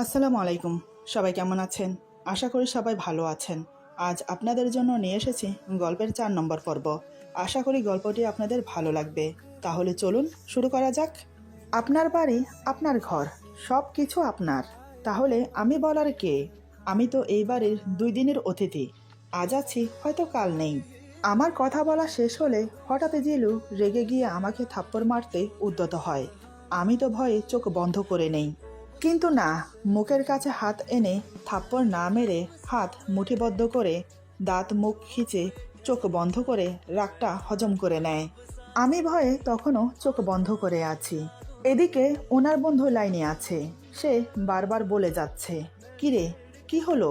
আসসালামু আলাইকুম। সবাই কেমন আছেন? আশা করি সবাই ভালো আছেন। আজ আপনাদের জন্য নিয়ে এসেছি গল্পের ৪ নম্বর পর্ব। আশা করি গল্পটি আপনাদের ভালো লাগবে। তাহলে চলুন শুরু করা যাক। আপনার বাড়ি, আপনার ঘর, সব কিছু আপনার। তাহলে আমি বলার কে? আমি তো এই বাড়ির ২ দিনের অতিথি। আজ আছি, হয়তো কাল নেই। আমার কথা বলা শেষ হলে হঠাৎ জিলু রেগে গিয়ে আমাকে থাপ্পড় মারতে উদ্যত হয়। আমি তো ভয়ে চোখ বন্ধ করে নেই। কিন্তু না, মুখের কাছে হাত এনে থাপ্পড় না মেরে হাত মুঠিবদ্ধ করে দাঁত মুখ খিচে চোখ বন্ধ করে রাগটা হজম করে নেয়। আমি ভয়ে তখনও চোখ বন্ধ করে আছি। এদিকে ওনার বন্ধু লাইনে আছে। সে বারবার বলে যাচ্ছে, কিরে, কি হলো?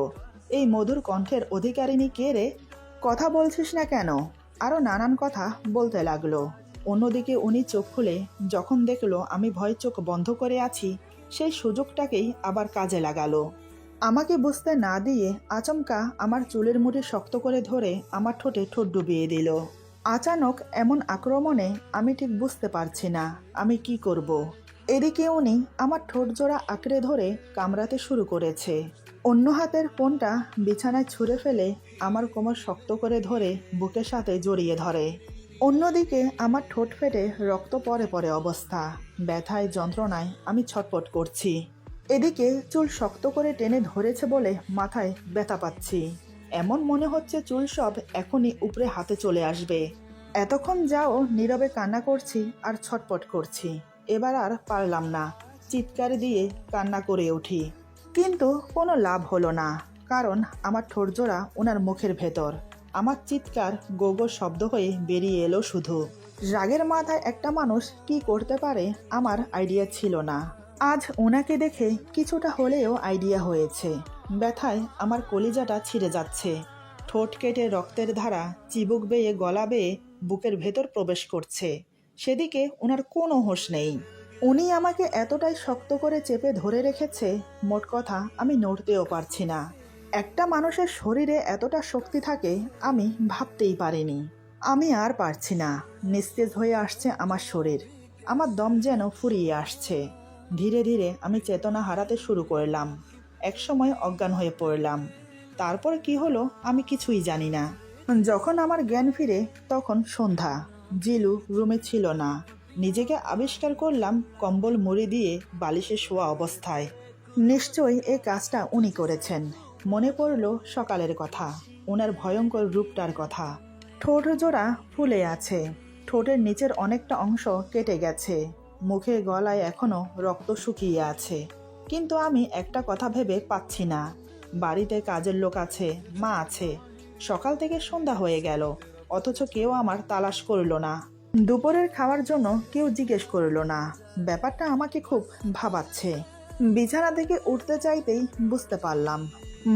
এই মধুর কণ্ঠের অধিকারিণী কে রে? কথা বলছিস না কেন? আরও নানান কথা বলতে লাগলো। অন্যদিকে উনি চোখ খুলে যখন দেখলো আমি ভয়ে চোখ বন্ধ করে আছি, সেই সুযোগটাকেই আবার কাজে লাগালো। আমাকে বুঝতে না দিয়ে আচমকা আমার চুলের মুঠি শক্ত করে ধরে আমার ঠোঁটে ঠোঁট ডুবিয়ে দিল। আচানক এমন আক্রমণে আমি ঠিক বুঝতে পারছি না আমি কি করব। এদিকে উনি আমার ঠোঁট জোড়া আঁকড়ে ধরে কামড়াতে শুরু করেছে। অন্য হাতের ফোনটা বিছানায় ছুঁড়ে ফেলে আমার কোমর শক্ত করে ধরে বুকের সাথে জড়িয়ে ধরে। অন্যদিকে আমার ঠোঁট ফেটে রক্ত পড়ে পড়ে অবস্থা। ব্যথায় যন্ত্রণায় আমি ছটফট করছি। এদিকে চুল শক্ত করে টেনে ধরেছে বলে মাথায় ব্যথা পাচ্ছি। এমন মনে হচ্ছে চুল সব এখনই উপরে হাতে চলে আসবে। এতক্ষণ যাও নীরবে কান্না করছি আর ছটফট করছি। এবার আর পারলাম না, চিৎকার দিয়ে কান্না করে উঠি। কিন্তু কোনো লাভ হলো না, কারণ আমার ঠোঁটজোড়া ওনার মুখের ভেতর। আমার চিৎকার গোগো শব্দ হয়ে বেরিয়ে এলো শুধু। রাগের মাথায় একটা মানুষ কি করতে পারে আমার আইডিয়া ছিল না। আজ ওনাকে দেখে কিছুটা হলেও আইডিয়া হয়েছে। ব্যথায় আমার কলিজাটা ছিঁড়ে যাচ্ছে। ঠোঁট কেটে রক্তের ধারা চিবুক বেয়ে গলা বেয়ে বুকের ভেতর প্রবেশ করছে। সেদিকে ওনার কোনো হোশ নেই। উনি আমাকে এতটাই শক্ত করে চেপে ধরে রেখেছে, মোট কথা আমি নড়তেও পারছি না। একটা মানুষের শরীরে এতটা শক্তি থাকে আমি ভাবতেই পারিনি। আমি আর পারছি না, নিস্তেজ হয়ে আসছে আমার শরীর। আমার দম যেন ফুরিয়ে আসছে। ধীরে ধীরে আমি চেতনা হারাতে শুরু করলাম। একসময় অজ্ঞান হয়ে পড়লাম। তারপর কি হলো আমি কিছুই জানি না। যখন আমার জ্ঞান ফিরে তখন সন্ধ্যা। জিলু রুমে ছিল না। নিজেকে আবিষ্কার করলাম কম্বল মুড়ি দিয়ে বালিশে শোয়া অবস্থায়। নিশ্চয়ই এই কাজটা উনি করেছেন। মনে পড়ল সকালের কথা, ওনার ভয়ঙ্কর রূপটার কথা। ঠোঁট জোড়া ফুলে আছে, ঠোঁটের নিচের অনেকটা অংশ কেটে গেছে, মুখে গলায় এখনো রক্ত শুকিয়ে আছে। কিন্তু আমি একটা কথা ভেবে পাচ্ছি না। বাড়িতে কাজের লোক আছে, মা আছে, সকাল থেকে সন্ধ্যা হয়ে গেল, অথচ কেউ আমার তালাশ করলো না। দুপুরের খাওয়ার জন্য কেউ জিজ্ঞেস করলো না। ব্যাপারটা আমাকে খুব ভাবাচ্ছে। বিছানা থেকে উঠতে চাইতেই বুঝতে পারলাম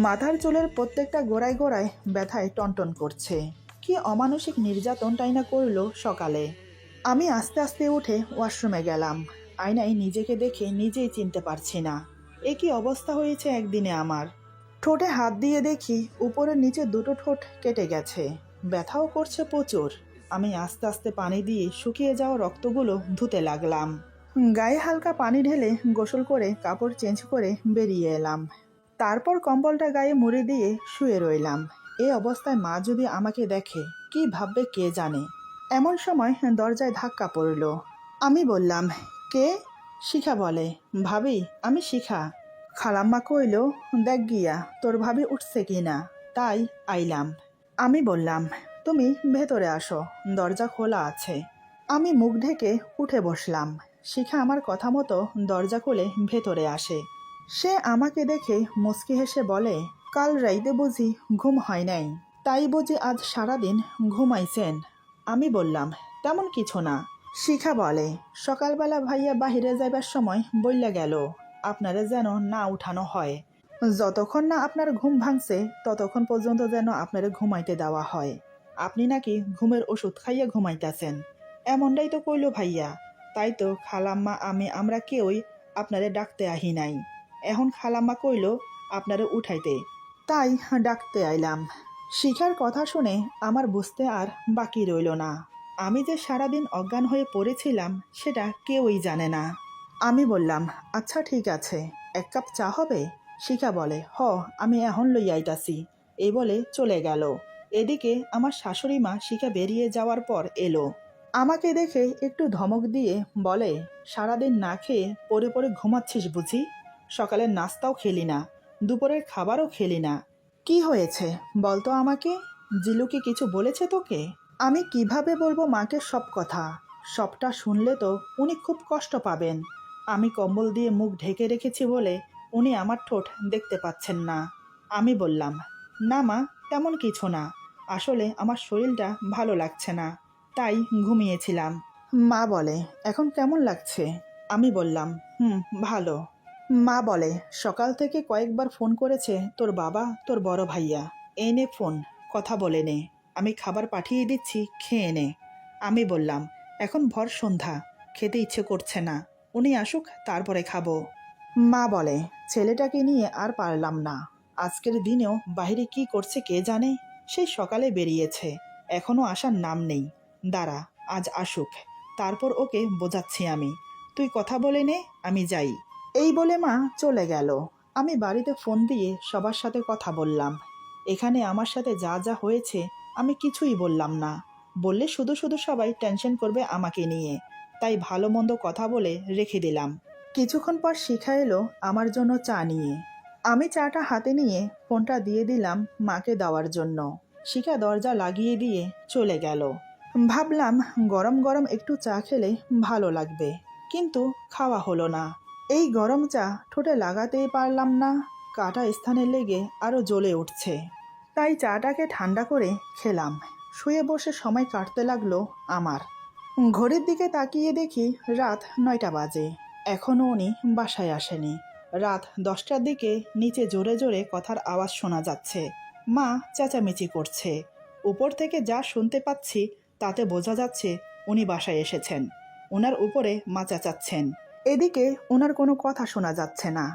মাথার চুলের প্রত্যেকটা গোড়ায় গোড়ায় ব্যথায় টনটন করছে। কি অমানসিক নির্যাতনটাই না করলো সকালে। আমি আস্তে আস্তে উঠে ওয়াশরুমে গেলাম। আয়নায় নিজেকে দেখে নিজেই চিনতে পারছি না। এ কি অবস্থা হয়েছে একদিনে আমার। ঠোঁটে হাত দিয়ে দেখি উপরের নিচে দুটো ঠোঁট কেটে গেছে, ব্যথাও করছে প্রচুর। আমি আস্তে আস্তে পানি দিয়ে শুকিয়ে যাওয়া রক্তগুলো ধুতে লাগলাম। গায়ে হালকা পানি ঢেলে গোসল করে কাপড় চেঞ্জ করে বেরিয়ে এলাম। তারপর কম্বলটা গায়ে মুড়ি দিয়ে শুয়ে রইলাম। এই অবস্থায় মা যদি আমাকে দেখে কি ভাববে কে জানে। এমন সময় দরজায় ধাক্কা পড়ল। আমি বললাম, কে? শিখা বলে, ভাবি আমি শিখা। খালাম্মা কইল, দেখ গিয়া তোর ভাবি উঠছে কি না, তাই আইলাম। আমি বললাম, তুমি ভেতরে আসো, দরজা খোলা আছে। আমি মুখ ঢেকে উঠে বসলাম। শিখা আমার কথা মতো দরজা খুলে ভেতরে আসে। সে আমাকে দেখে মুচকি হেসে বলে, কাল রাইতে বুঝি ঘুম হয় নাই, তাই বুঝি আজ সারাদিন ঘুমাইছেন? আমি বললাম, তেমন কিছু না। শিখা বলে, সকালবেলা ভাইয়া বাহিরে যাইবার সময় বইলা গেল আপনারে যেন না উঠানো হয়। যতক্ষণ না আপনার ঘুম ভাঙছে ততক্ষণ পর্যন্ত যেন আপনারে ঘুমাইতে দেওয়া হয়। আপনি নাকি ঘুমের ওষুধ খাইয়া ঘুমাইতেছেন, এমনটাই তো কইল ভাইয়া। তাই তো খালাম্মা আমরা কেউই আপনারে ডাকতে আহি নাই। এখন খালাম্মা কইল আপনারে উঠাইতে, তাই ডাকতে আইলাম। শিখার কথা শুনে আমার বুঝতে আর বাকি রইল না। আমি যে সারাদিন অজ্ঞান হয়ে পড়েছিলাম সেটা কেউই জানে না। আমি বললাম, আচ্ছা ঠিক আছে, এক কাপ চা হবে? শিখা বলে, হ, আমি এখন লই আইতাছি। এই বলে চলে গেল। এদিকে আমার শাশুড়ি মা শিখা বেরিয়ে যাওয়ার পর এলো। আমাকে দেখে একটু ধমক দিয়ে বলে, সারাদিন না খেয়ে পড়ে পড়ে ঘুমাচ্ছিস বুঝি? সকালের নাস্তাও খেলি না, দুপুরের খাবারও খেলি না। কি হয়েছে বলতো আমাকে? জিলু কি কিছু বলেছে তোকে? আমি কিভাবে বলবো মাকে সব কথা? সবটা শুনলে তো উনি খুব কষ্ট পাবেন। আমি কম্বল দিয়ে মুখ ঢেকে রেখেছি বলে উনি আমার ঠোঁট দেখতে পাচ্ছেন না। আমি বললাম, না মা, তেমন কিছু না, আসলে আমার শরীরটা ভালো লাগছে না, তাই ঘুমিয়েছিলাম। মা বলে, এখন কেমন লাগছে? আমি বললাম, ভালো। মা বলে, সকাল থেকে কয়েকবার ফোন করেছে তোর বাবা, তোর বড় ভাইয়া। এই নে ফোন, কথা বলে নে, আমি খাবার পাঠিয়ে দিচ্ছি, খেয়ে নে। আমি বললাম, এখন ভর সন্ধ্যা, খেতে ইচ্ছে করছে না, উনি আসুক তারপরে খাবো। মা বলে, ছেলেটাকে নিয়ে আর পারলাম না। আজকের দিনেও বাইরে কি করছে কে জানে। সেই সকালে বেরিয়েছে, এখনো আসার নাম নেই। দাঁড়া, আজ আসুক, তারপর ওকে বোঝাচ্ছি আমি। তুই কথা বলে নে, আমি যাই। এই বলে মা চলে গেল। আমি বাড়িতে ফোন দিয়ে সবার সাথে কথা বললাম। এখানে আমার সাথে যা যা হয়েছে আমি কিছুই বললাম না। বললে শুধু শুধু সবাই টেনশন করবে আমাকে নিয়ে, তাই ভালো মন্দ কথা বলে রেখে দিলাম। কিছুক্ষণ পর শিখা এলো আমার জন্য চা নিয়ে। আমি চাটা হাতে নিয়ে ফোনটা দিয়ে দিলাম মাকে দেওয়ার জন্য। শিখা দরজা লাগিয়ে দিয়ে চলে গেল। ভাবলাম গরম গরম একটু চা খেলে ভালো লাগবে, কিন্তু খাওয়া হলো না। এই গরম চা ঠোঁটে লাগাতেই পারলাম না, কাটা স্থানে লেগে আরও জ্বলে উঠছে। তাই চাটাকে ঠান্ডা করে খেলাম। শুয়ে বসে সময় কাটতে লাগলো আমার। ঘড়ির দিকে তাকিয়ে দেখি রাত 9টা বাজে, এখনও উনি বাসায় আসেনি। রাত 10টার দিকে নিচে জোরে জোরে কথার আওয়াজ শোনা যাচ্ছে। মা চেঁচামেচি করছে। উপর থেকে যা শুনতে পাচ্ছি তাতে বোঝা যাচ্ছে উনি বাসায় এসেছেন। ওনার উপরে মা চেঁচাচ্ছেন। এদিকে ওনার কোনো কথা শোনা যাচ্ছে না,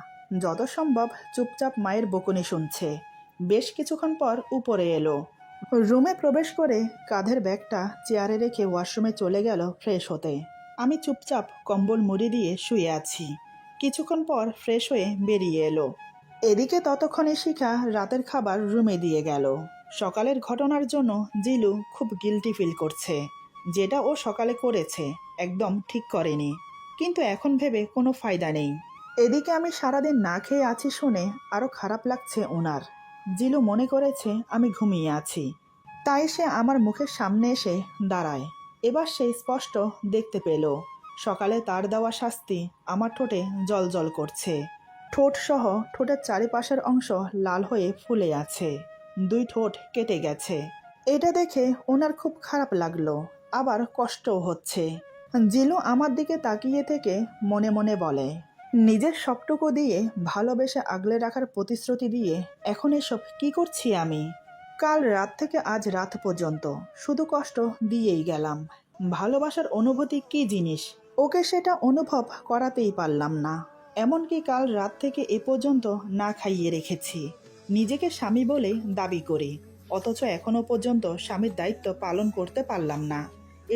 যত সম্ভব চুপচাপ মায়ের বকুনি শুনছে। বেশ কিছুক্ষণ পর উপরে এলো। রুমে প্রবেশ করে কাঁধের ব্যাগটা চেয়ারে রেখে ওয়াশরুমে চলে গেল ফ্রেশ হতে। আমি চুপচাপ কম্বল মুড়ি দিয়ে শুয়ে আছি। কিছুক্ষণ পর ফ্রেশ হয়ে বেরিয়ে এলো। এদিকে ততক্ষণে শিখা রাতের খাবার রুমে দিয়ে গেল। সকালের ঘটনার জন্য জিলু খুব গিল্টি ফিল করছে। যেটা ও সকালে করেছে একদম ঠিক করেনি, কিন্তু এখন ভেবে কোনো ফায়দা নেই। এদিকে আমি সারাদিন না খেয়ে আছি শুনে আরও খারাপ লাগছে ওনার। জিলু মনে করেছে আমি ঘুমিয়ে আছি, তাই সে আমার মুখের সামনে এসে দাঁড়ায়। এবার সে স্পষ্ট দেখতে পেল সকালে তার দেওয়া শাস্তি আমার ঠোঁটে জল করছে। ঠোঁট সহ ঠোঁটের চারিপাশের অংশ লাল হয়ে ফুলে আছে, 2 ঠোঁট কেটে গেছে। এটা দেখে ওনার খুব খারাপ লাগলো, আবার কষ্টও হচ্ছে। জিলু আমার দিকে তাকিয়ে থেকে মনে মনে বলে, নিজের সবটুকু দিয়ে ভালোবেসে আগলে রাখার প্রতিশ্রুতি দিয়ে এখন এসব কি করছি আমি? কাল রাত থেকে আজ রাত পর্যন্ত শুধু কষ্ট দিয়েই গেলাম। ভালোবাসার অনুভূতি কি জিনিস ওকে সেটা অনুভব করাতেই পারলাম না। এমনকি কাল রাত থেকে এ পর্যন্ত না খাইয়ে রেখেছি। নিজেকে স্বামী বলে দাবি করি, অথচ এখনো পর্যন্ত স্বামীর দায়িত্ব পালন করতে পারলাম না।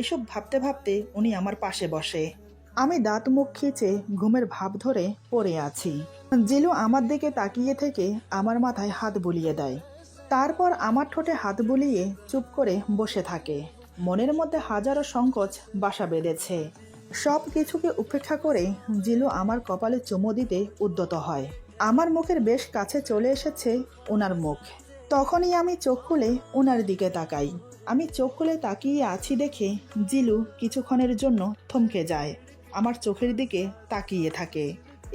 এসব ভাবতে ভাবতে উনি আমার পাশে বসে। আমি দাঁত মুখ খিচে ঘুমের ভাব ধরে পড়ে আছি। জিলু আমার দিকে তাকিয়ে থেকে আমার মাথায় হাত বুলিয়ে দেয়, তারপর আমার ঠোঁটে হাত বুলিয়ে চুপ করে বসে থাকে। মনের মধ্যে হাজারো সংকোচ বাসা বেঁধেছে। সব কিছুকে উপেক্ষা করে জিলু আমার কপালে চুমো দিতে উদ্যত হয়। আমার মুখের বেশ কাছে চলে এসেছে ওনার মুখ। তখনই আমি চোখ খুলে ওনার দিকে তাকাই। আমি চোখ খুলে তাকিয়ে আছি দেখে জিলু কিছুক্ষণের জন্য থমকে যায়, আমার চোখের দিকে তাকিয়ে থাকে।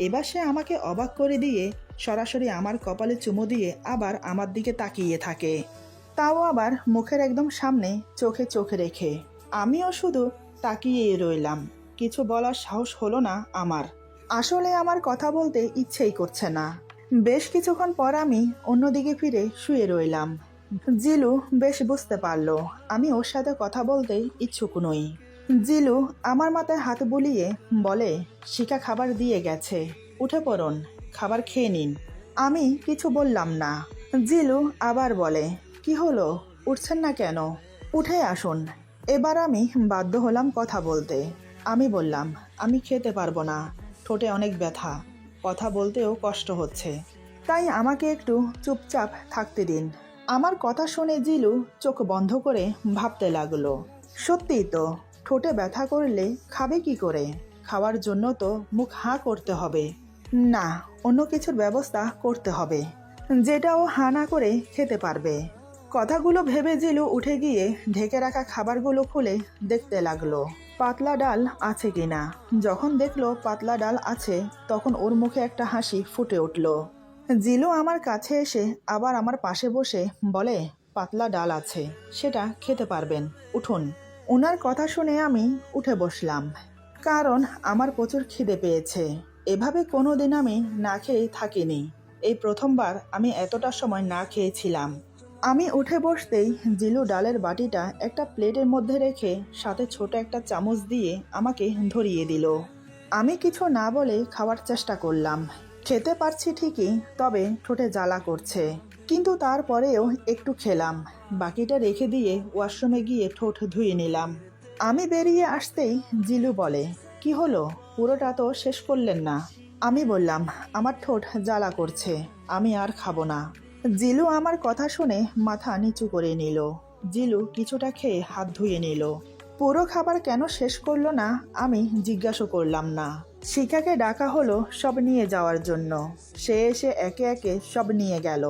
এবার সে আমাকে অবাক করে দিয়ে সরাসরি আমার কপালে চুমো দিয়ে আবার আমার দিকে তাকিয়ে থাকে, তাও আবার মুখের একদম সামনে, চোখে চোখ রেখে। আমিও শুধু তাকিয়েই রইলাম, কিছু বলার সাহস হলো না আমার। আসলে আমার কথা বলতে ইচ্ছেই করছে না। বেশ কিছুক্ষণ পর আমি অন্যদিকে ফিরে শুয়ে রইলাম। জিলু বেশ বুঝতে পারলো আমি ওর সাথে কথা বলতে ইচ্ছুক নই। জিলু আমার মাথায় হাত বুলিয়ে বলে, শিখা খাবার দিয়ে গেছে, উঠে পড়ুন, খাবার খেয়ে নিন। আমি কিছু বললাম না। জিলু আবার বলে, কি হলো, উঠছেন না কেন? উঠে আসুন। এবার আমি বাধ্য হলাম কথা বলতে। আমি বললাম, আমি খেতে পারবো না, ঠোঁটে অনেক ব্যথা। কথা বলতেও কষ্ট হচ্ছে, তাই আমাকে একটু চুপচাপ থাকতে দিন। আমার কথা শুনে জিলু চোখ বন্ধ করে ভাবতে লাগলো, সত্যিই তো, ঠোঁটে ব্যথা করলে খাবে কি করে? খাওয়ার জন্য তো মুখ হাঁ করতে হবে। না, অন্য কিছুর ব্যবস্থা করতে হবে, যেটা ও হাঁ না করে খেতে পারবে। কথাগুলো ভেবে জিলু উঠে গিয়ে ঢেকে রাখা খাবারগুলো খুলে দেখতে লাগলো পাতলা ডাল আছে কিনা। যখন দেখলো পাতলা ডাল আছে, তখন ওর মুখে একটা হাসি ফুটে উঠল। জিলু আমার কাছে এসে আবার আমার পাশে বসে বলে, পাতলা ডাল আছে, সেটা খেতে পারবেন, উঠুন। ওনার কথা শুনে আমি উঠে বসলাম, কারণ আমার প্রচুর খিদে পেয়েছে। এভাবে কোনোদিন আমি না খেয়ে থাকিনি, এই প্রথমবার আমি এতটা সময় না খেয়েছিলাম। আমি উঠে বসতেই জিলু ডালের বাটিটা একটা প্লেটের মধ্যে রেখে সাথে ছোট একটা চামচ দিয়ে আমাকে ধরিয়ে দিল। আমি কিছু না বলে খাওয়ার চেষ্টা করলাম। খেতে পারছি ঠিকই, তবে ঠোঁটে জ্বালা করছে, কিন্তু তারপরেও একটু খেলাম। বাকিটা রেখে দিয়ে ওয়াশরুমে গিয়ে ঠোঁট ধুয়ে নিলাম। আমি বেরিয়ে আসতেই জিলু বলে, কি হলো, পুরোটা তো শেষ করলেন না? আমি বললাম, আমার ঠোঁট জ্বালা করছে, আমি আর খাবো না। জিলু আমার কথা শুনে মাথা নিচু করে নিল। জিলু কিছুটা খেয়ে হাত ধুয়ে নিল। পুরো খাবার কেন শেষ করলো না আমি জিজ্ঞাসা করলাম না। শিখাকে ডাকা হলো সব নিয়ে যাওয়ার জন্য। সে এসে একে একে সব নিয়ে গেল।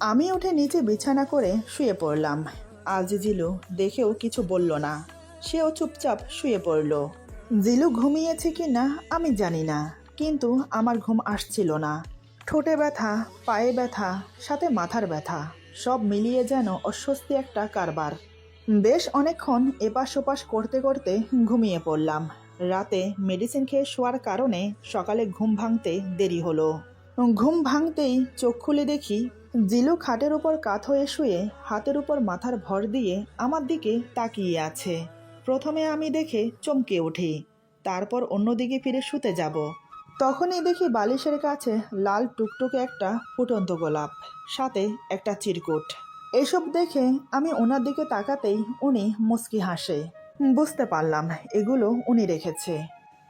আমি উঠে নিচে বিছানা করে শুয়ে পড়লাম। আজ জিলু দেখেও কিছু বলল না, সেও চুপচাপ শুয়ে পড়ল। জিলু ঘুমিয়েছে কি না আমি জানি না, কিন্তু আমার ঘুম আসছিল না। ঠোঁটে ব্যথা, পায়ে ব্যথা, সাথে মাথার ব্যথা, সব মিলিয়ে যেন অস্বস্তি একটা কারবার। বেশ অনেকক্ষণ এপাশ ওপাশ করতে করতে ঘুমিয়ে পড়লাম। রাতে মেডিসিন খেয়ে শোয়ার কারণে সকালে ঘুম ভাঙতে দেরি হলো। ঘুম ভাঙতেই চোখ খুলে দেখি জিলু খাটের উপর কাত হয়ে শুয়ে হাতের উপর মাথার ভর দিয়ে আমার দিকে তাকিয়ে আছে। প্রথমে আমি দেখে চমকে উঠি, তারপর অন্যদিকে ফিরে শুতে যাব। তখনই দেখি বালিশের কাছে লাল টুকটুকে একটা ফুটন্ত গোলাপ, সাথে একটা চিরকুট। এসব দেখে আমি ওনার দিকে তাকাতেই উনি মুচকি হাসে। বুঝতে পারলাম এগুলো উনি রেখেছে।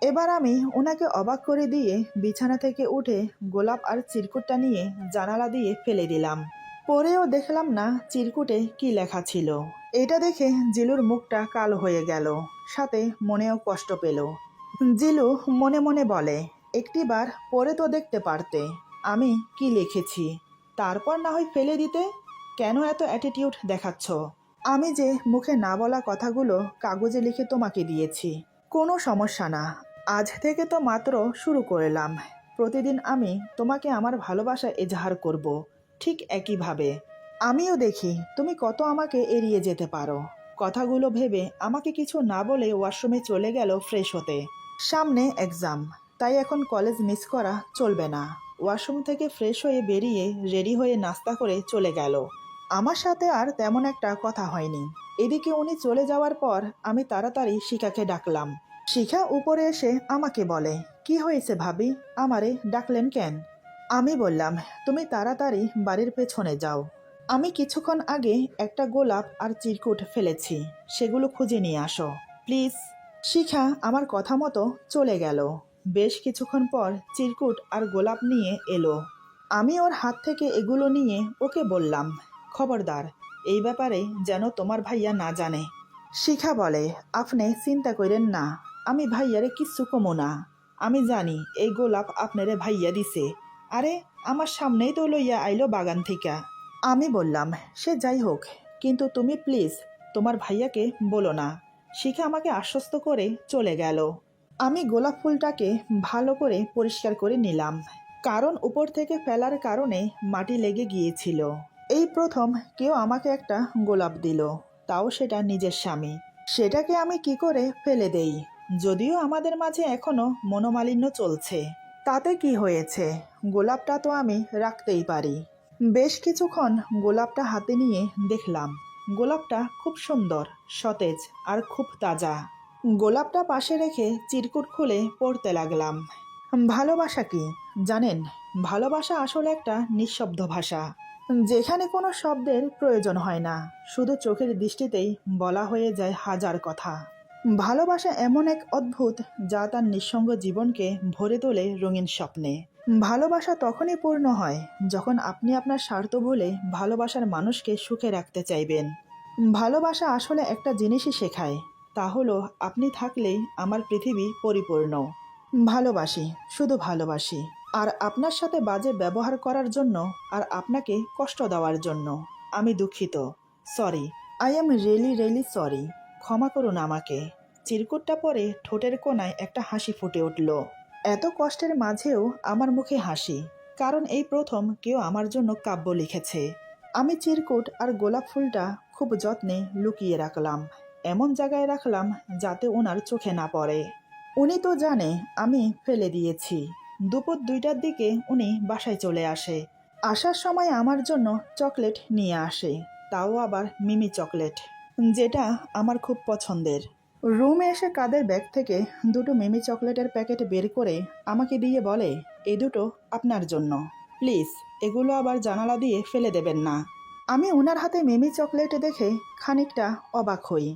এবার আমি ওনাকে অবাক করে দিয়ে বিছানা থেকে উঠে গোলাপ আর চিরকুটটা নিয়ে জানালা দিয়ে ফেলে দিলাম। পরেও দেখলাম না চিরকুটে কি লেখা ছিল। এটা দেখে জিলুর মুখটা কালো হয়ে গেল, সাথে মনেও কষ্ট পেল। জিলু মনে মনে বলে, একটিবার পড়ে তো দেখতে পারতে আমি কি লিখেছি, তারপর না হয় ফেলে দিতে। কেন এত অ্যাটিটিউড দেখাচ্ছ? আমি যে মুখে না বলা কথাগুলো কাগজে লিখে তোমাকে দিয়েছি। কোনো সমস্যা না, আজ থেকে তো মাত্র শুরু করলাম। প্রতিদিন আমি তোমাকে আমার ভালোবাসা এজাহার করব, ঠিক একইভাবে। আমিও দেখি তুমি কত আমাকে এড়িয়ে যেতে পারো। কথাগুলো ভেবে আমাকে কিছু না বলে ওয়াশরুমে চলে গেল ফ্রেশ হতে। সামনে এক্সাম, তাই এখন কলেজ মিস করা চলবে না। ওয়াশরুম থেকে ফ্রেশ হয়ে বেরিয়ে রেডি হয়ে নাস্তা করে চলে গেল। আমার সাথে আর তেমন একটা কথা হয়নি। এদিকে উনি চলে যাওয়ার পর আমি তাড়াতাড়ি শিখাকে ডাকলাম। শিখা উপরে এসে আমাকে বলে, কি হয়েছে ভাবি, আমারে ডাকলেন কেন? আমি বললাম, তুমি তাড়াতাড়ি বাড়ির পেছনে যাও। আমি কিছুক্ষণ আগে একটা গোলাপ আর চিরকুট ফেলেছি, সেগুলো খুঁজে নিয়ে আসো প্লিজ। শিখা আমার কথা মতো চলে গেল। বেশ কিছুক্ষণ পর চিরকুট আর গোলাপ নিয়ে এলো। আমি ওর হাত থেকে এগুলো নিয়ে ওকে বললাম, খবরদার, এই ব্যাপারে যেন তোমার ভাইয়া না জানে। শিখা বলে, আপনি চিন্তা করেন না, আমি ভাইয়ারে কিচ্ছু কমো না। আমি জানি এই গোলাপ আপনারে ভাইয়া দিছে। আরে, আমার সামনেই তো লইয়া আইলো বাগান থেকে। আমি বললাম, সে যাই হোক, কিন্তু তুমি প্লিজ তোমার ভাইয়াকে বলো না। শিখা আমাকে আশ্বস্ত করে চলে গেল। আমি গোলাপ ফুলটাকে ভালো করে পরিষ্কার করে নিলাম, কারণ উপর থেকে ফেলার কারণে মাটি লেগে গিয়েছিল। এই প্রথম কেউ আমাকে একটা গোলাপ দিল, তাও সেটা নিজের স্বামী। সেটাকে আমি কি করে ফেলে দেই? যদিও আমাদের মাঝে এখনো মনোমালিন্য চলছে, তাতে কি হয়েছে? গোলাপটা তো আমি রাখতেই পারি। বেশ কিছুক্ষণ গোলাপটা হাতে নিয়ে দেখলাম। গোলাপটা খুব সুন্দর, সতেজ আর খুব তাজা। গোলাপটা পাশে রেখে চিরকুট খুলে পড়তে লাগলাম। ভালোবাসা কি জানেন? ভালোবাসা আসলে একটা নিঃশব্দ ভাষা, যেখানে কোনো শব্দের প্রয়োজন হয় না, শুধু চোখের দৃষ্টিতেই বলা হয়ে যায় হাজার কথা। ভালোবাসা এমন এক অদ্ভুত, যা তার নিঃসঙ্গ জীবনকে ভরে তোলে রঙিন স্বপ্নে। ভালোবাসা তখনই পূর্ণ হয় যখন আপনি আপনার স্বার্থ ভুলে ভালোবাসার মানুষকে সুখে রাখতে চাইবেন। ভালোবাসা আসলে একটা জিনিসই শেখায়, তা হলো আপনি থাকলেই আমার পৃথিবী পরিপূর্ণ। ভালোবাসি, শুধু ভালোবাসি। আর আপনার সাথে বাজে ব্যবহার করার জন্য আর আপনাকে কষ্ট দেওয়ার জন্য আমি দুঃখিত। Sorry, I am really sorry. ক্ষমা করুন আমাকে। চিরকুটটা পরে ঠোঁটের কোণায় একটা হাসি ফুটে উঠল। এত কষ্টের মাঝেও আমার মুখে হাসি, কারণ এই প্রথম কেউ আমার জন্য কাব্য লিখেছে। আমি চিরকুট আর গোলাপ ফুলটা খুব যত্নে লুকিয়ে রাখলাম, এমন জায়গায় রাখলাম যাতে ওনার চোখে না পড়ে। উনি তো জানে আমি ফেলে দিয়েছি। দুপুর 2টার দিকে উনি বাসায় চলে আসে। আসার সময় আমার জন্য চকলেট নিয়ে আসে, তাও আবার মিমি চকলেট, যেটা আমার খুব পছন্দের। রুমে এসে কাদের ব্যাগ থেকে দুটো মিমি চকলেটের প্যাকেট বের করে আমাকে দিয়ে বলে, এই দুটো আপনার জন্য, প্লিজ এগুলো আবার জানালা দিয়ে ফেলে দেবেন না। আমি ওনার হাতে মিমি চকলেট দেখে খানিকটা অবাক হই,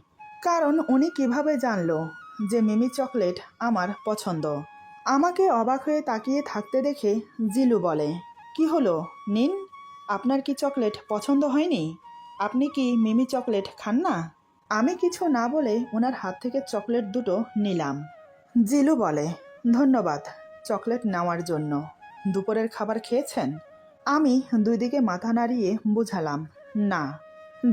কারণ উনি কিভাবে জানলো যে মিমি চকলেট আমার পছন্দ। আমাকে অবাক হয়ে তাকিয়ে থাকতে দেখে জিলু বলে, কি হলো নিন, আপনার কি চকলেট পছন্দ হয়নি? আপনি কি মিমি চকলেট খান না? আমি কিছু না বলে ওনার হাত থেকে চকলেট দুটো নিলাম। জিলু বলে, ধন্যবাদ চকলেট নেওয়ার জন্য। দুপুরের খাবার খেয়েছেন? আমি দুই দিকে মাথা নাড়িয়ে বুঝালাম, না।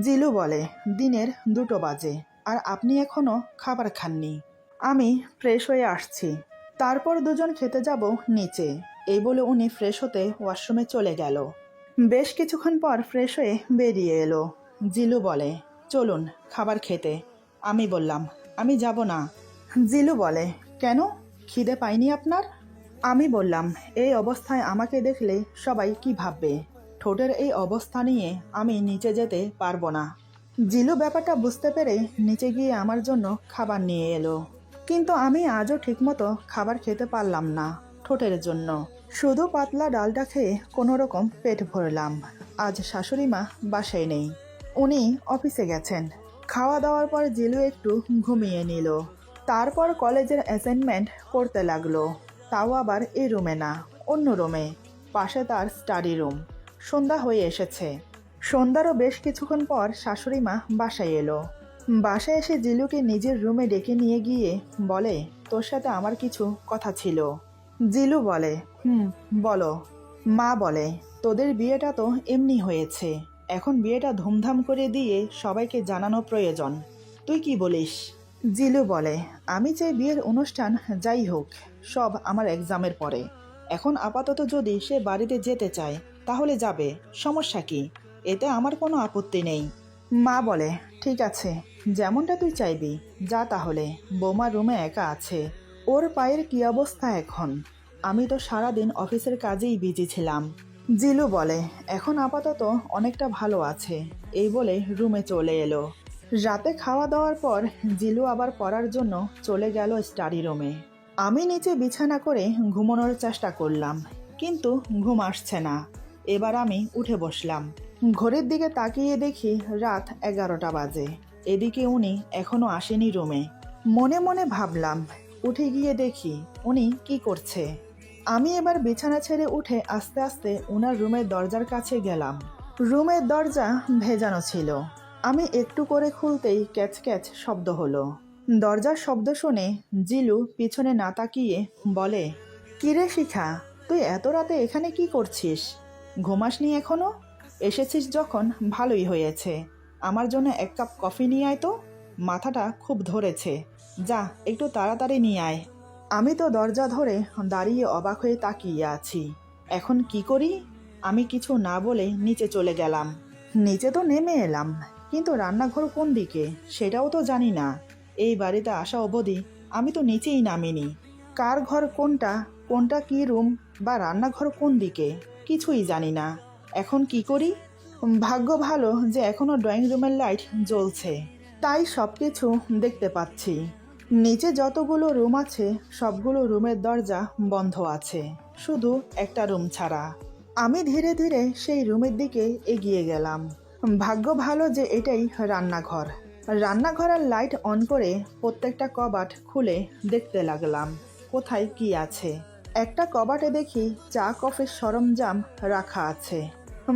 জিলু বলে, দিনের 2টো বাজে আর আপনি এখনো খাবার খাননি। আমি ফ্রেশ হয়ে আসছি, তারপর দুজন খেতে যাব নিচে। এই বলে উনি ফ্রেশ হতে ওয়াশরুমে চলে গেল। বেশ কিছুক্ষণ পর ফ্রেশ হয়ে বেরিয়ে এলো। জিলু বলে, চলুন খাবার খেতে। আমি বললাম, আমি যাব না। জিলু বলে, কেন, খিদে পায়নি আপনার? আমি বললাম, এই অবস্থায় আমাকে দেখলে সবাই কি ভাববে? ঠোঁটের এই অবস্থা নিয়ে আমি নিচে যেতে পারবো না। জিলু ব্যাপারটা বুঝতে পেরে নিচে গিয়ে আমার জন্য খাবার নিয়ে এলো, কিন্তু আমি আজও ঠিকমতো খাবার খেতে পারলাম না ঠোঁটের জন্য। শুধু পাতলা ডালটা খেয়ে কোনো রকম পেট ভরলাম। আজ শাশুড়ি মা বাসায় নেই, উনি অফিসে গেছেন। খাওয়া দাওয়ার পর জিলু একটু ঘুমিয়ে নিল। তারপর কলেজের অ্যাসাইনমেন্ট করতে লাগলো, তাও আবার এই রুমে না, অন্য রুমে, পাশে তার স্টাডি রুম। সন্ধ্যা হয়ে এসেছে। সন্ধ্যারও বেশ কিছুক্ষণ পর শাশুড়ি মা বাসায় এলো। বাসায় এসে জিলুকে নিজের রুমে ডেকে নিয়ে গিয়ে বলে, তোর সাথে আমার কিছু কথা ছিল। জিলু বলে, বলো। মা বলে, তোদের বিয়েটা তো এমনি হয়েছে, এখন বিয়েটা ধুমধাম করে দিয়ে সবাইকে জানানো প্রয়োজন। তুই কি বলিস? জিলু বলে, আমি চাই বিয়ের অনুষ্ঠান যাই হোক, সব আমার এক্সামের পরে। এখন আপাতত যদি সে বাড়িতে যেতে চায় তাহলে যাবে, সমস্যা কি? এতে আমার কোনো আপত্তি নেই। মা বলে, ঠিক আছে, যেমনটা তুই চাইবি, যা তাহলে। বৌমা রুমে একা আছে, ওর পায়ের কি অবস্থা এখন? আমি তো সারাদিন অফিসের কাজেই বিজি ছিলাম। জিলু বলে, এখন আপাতত অনেকটা ভালো আছে। এই বলে রুমে চলে এলো। রাতে খাওয়া দাওয়ার পর জিলু আবার পড়ার জন্য চলে গেল স্টাডি রুমে। আমি নিচে বিছানা করে ঘুমানোর চেষ্টা করলাম, কিন্তু ঘুম আসছে না। এবার আমি উঠে বসলাম। ঘড়ির দিকে তাকিয়ে দেখি রাত 11টা বাজে। এদিকে উনি এখনো আসেনি রুমে। মনে মনে ভাবলাম, উঠে গিয়ে দেখি উনি কি করছে। আমি এবার বিছানা ছেড়ে উঠে আস্তে আস্তে ওনার রুমের দরজার কাছে গেলাম। রুমের দরজা ভেজানো ছিল। আমি একটু করে খুলতেই ক্যাচ ক্যাচ শব্দ হলো। দরজার শব্দ শুনে জিলু পিছনে না তাকিয়ে বলে, কিরে শিখা, তুই এত রাতে এখানে কি করছিস? ঘুমাসনি এখনো? এসেছিস যখন ভালোই হয়েছে। আমার জন্য 1 কাপ কফি নিয়ে আয় তো, মাথাটা খুব ধরেছে। যা, একটু তাড়াতাড়ি নিয়ে আয়। আমি তো দরজা ধরে দাঁড়িয়ে অবাক হয়ে তাকিয়ে আছি। এখন কি করি? আমি কিছু না বলে নিচে চলে গেলাম। নিচে তো নেমে এলাম, কিন্তু রান্নাঘর কোন দিকে সেটাও তো জানি না। এই বাড়িতে আসা অবধি আমি তো নিচেই নামিনি। কার ঘর কোনটা, কোনটা কি রুম বা রান্নাঘর কোন দিকে, কিছুই জানি না। এখন কি করি? ভাগ্য ভালো যে এখনো ড্রয়িং রুমের লাইট জ্বলছে, তাই সব কিছু দেখতে পাচ্ছি। নিচে যতগুলো রুম আছে সবগুলো রুমের দরজা বন্ধ আছে, শুধু একটা রুম ছাড়া। আমি ধীরে ধীরে সেই রুমের দিকে এগিয়ে গেলাম। ভাগ্য ভালো যে এটাই রান্নাঘর। রান্নাঘরের লাইট অন করে প্রত্যেকটা কবাট খুলে দেখতে লাগলাম কোথায় কি আছে। একটা কবাটে দেখি চা কফির সরঞ্জাম রাখা আছে।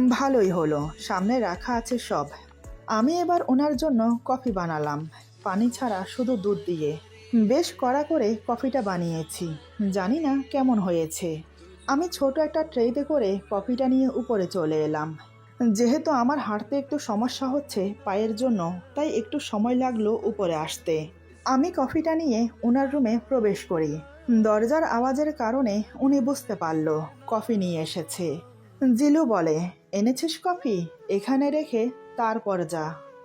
ভালোই হলো, সামনে রাখা আছে সব। আমি এবার ওনার জন্য কফি বানালাম, পানি ছাড়া শুধু দুধ দিয়ে। বেশ কড়া করে কফিটা বানিয়েছি, জানি না কেমন হয়েছে। আমি ছোট একটা ট্রেতে করে কফিটা নিয়ে উপরে চলে এলাম। যেহেতু আমার হাঁটতে একটু সমস্যা হচ্ছে পায়ের জন্য, তাই একটু সময় লাগলো উপরে আসতে। আমি কফিটা নিয়ে ওনার রুমে প্রবেশ করি। দরজার আওয়াজের কারণে উনি বুঝতে পারল কফি নিয়ে এসেছে। জিলু বলে, এনেছিস কফি? এখানে রেখে তারপর যা।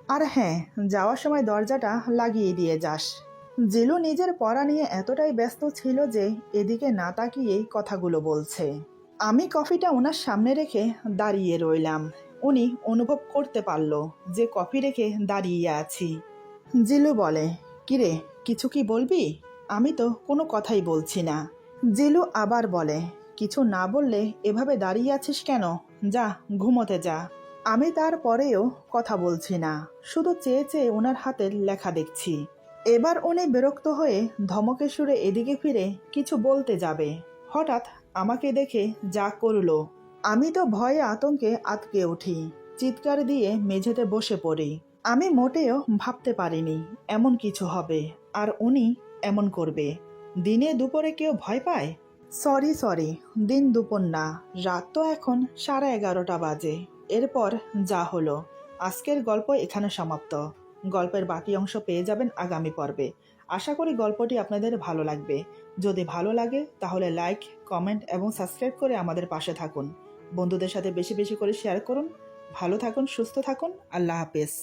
আর হ্যাঁ, যাওয়ার সময় দরজাটা লাগিয়ে দিয়ে যাস। জিলু নিজের পড়া নিয়ে এতটাই ব্যস্ত ছিল যে এদিকে না তাকিয়েই কথাগুলো বলছে। আমি কফিটা ওনার সামনে রেখে দাঁড়িয়ে রইলাম। উনি অনুভব করতে পারল যে কফি রেখে দাঁড়িয়ে আছি। জিলু বলে, কিরে, কিছু কি বলবি? আমি তো কোনো কথাই বলছি না। জিলু আবার বলে, কিছু না বললে এভাবে দাঁড়িয়ে আছিস কেন? যা, ঘুমোতে যা। আমি তারপরেও কথা বলছি না, শুধু চেয়ে চেয়ে ওনার হাতের লেখা দেখছি। এবার উনি বিরক্ত হয়ে ধমকে সুরে এদিকে ফিরে কিছু বলতে যাবে, হঠাৎ আমাকে দেখে যা করলো। আমি তো ভয়ে আতঙ্কে আটকে উঠি, চিৎকার দিয়ে মেঝেতে বসে পড়ি। আমি মোটেও ভাবতে পারিনি এমন কিছু হবে, আর উনি এমন করবে। দিনে দুপুরে কেউ ভয় পায়? সরি, দিন দুপুর না, রাত তো এখন 11:30 বাজে। এরপর যা হলো, আজকের গল্প এখানে সমাপ্ত। গল্পের বাকি অংশ পেয়ে যাবেন আগামী পর্বে। আশা করি গল্পটি আপনাদের ভালো লাগবে। যদি ভালো লাগে তাহলে লাইক, কমেন্ট এবং সাবস্ক্রাইব করে আমাদের পাশে থাকুন। বন্ধুদের সাথে বেশি বেশি করে শেয়ার করুন। ভালো থাকুন, সুস্থ থাকুন। আল্লাহ হাফেজ।